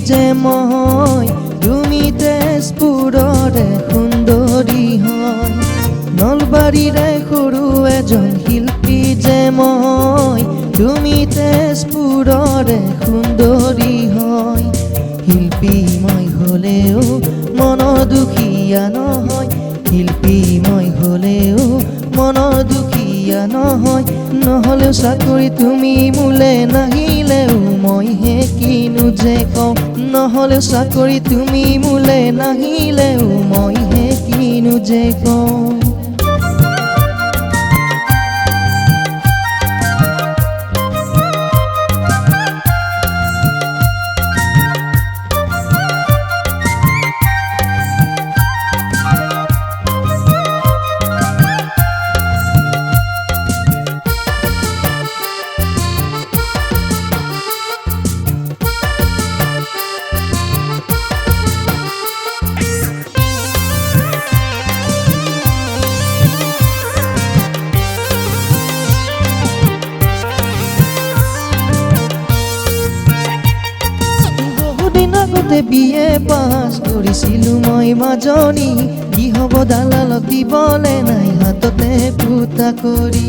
যে মই তুমি তেজপুৰৰে সুন্দৰী হয় নলবাৰীৰে সৰু এজন শিল্পী যে মই তুমি তেজপুৰৰে সুন্দৰী হয় শিল্পী মই হলেও মন দুখীয়া নহয় শিল্পী মই হলেও মন দুখীয়া নহয় নহলেও চাকৰি তুমি মোলে নাহিলেও মই হে কিনো যে কওঁ নহলেও চাকৰি তুমি মোলে নাহিলেও মই হে কিনো যে কওঁ বিয়ে পাছ কৰিছিলো মই মাজনী কি হ'ব দালালক দিবলে নাই হাততে ফুটা কৰি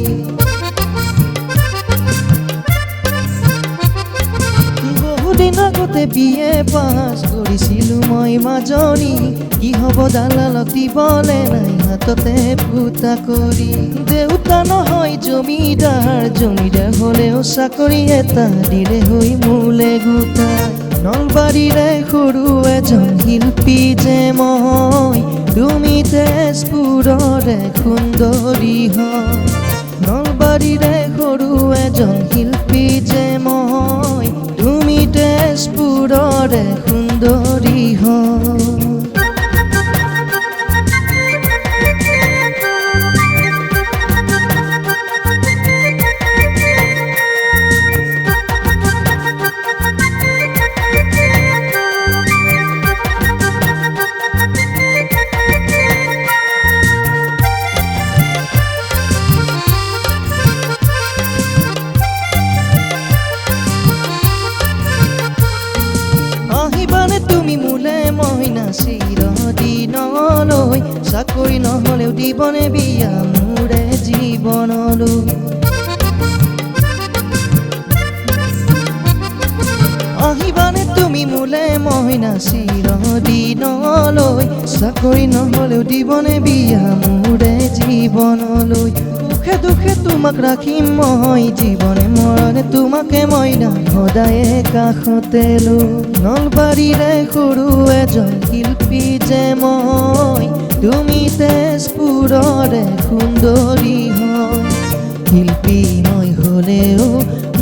বহুদিন আগতে বিয়ে পাছ কৰিছিলো মই মাজনী কি হ'ব দালালক দিবলে নাই হাততে ফুটা কৰি দেউতা নহয় জমিদাৰ হলেও চাকৰি এটা দিলে হৈ মোলে গোটা নলবাৰীৰে সৰু এজন শিল্পী যে মই তুমি তেজপুৰৰে সুন্দৰী হয় নলবাৰীৰে সৰু এজন শিল্পী যে মই তুমি তেজপুৰৰে সুন্দৰী হয় তুমি মোলে মইনা চিৰদিনলৈ চাকৰি নহলেও দিবনে বিয়া মোৰে জীৱনলৈ আহিবানে তুমি মোলে মইনা চিৰদিনলৈ চাকৰি নহলেও দিবনে বিয়া মোৰে জীৱনলৈ সুখে দুখে তোমাক ৰাখিম মই জীৱনে মৰণে তোমাকে মইনা সদায়ে কাষতে লৈ নলবাৰীৰে সৰু এজন শিল্পী যে মই তুমি তেজপুৰৰে সুন্দৰী হয় শিল্পী মই হলেও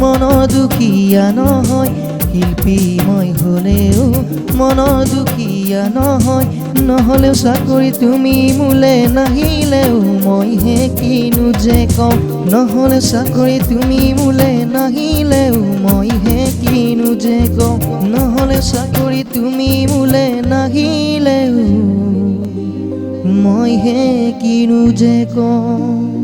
মন দুখীয়া নহয় শিল্পী মই হলেও মন দুখীয়া নহয় নহলেও চাকৰি তুমি মোলে নাহিলেও মই হে কিনো যে কওঁ নহলে চাকৰি তুমি মোলে নাহিলেও মই হে কিনো যে কওঁ নহলে চাকৰি তুমি মোলে নাহিলেও মই হে কিনো যে কওঁ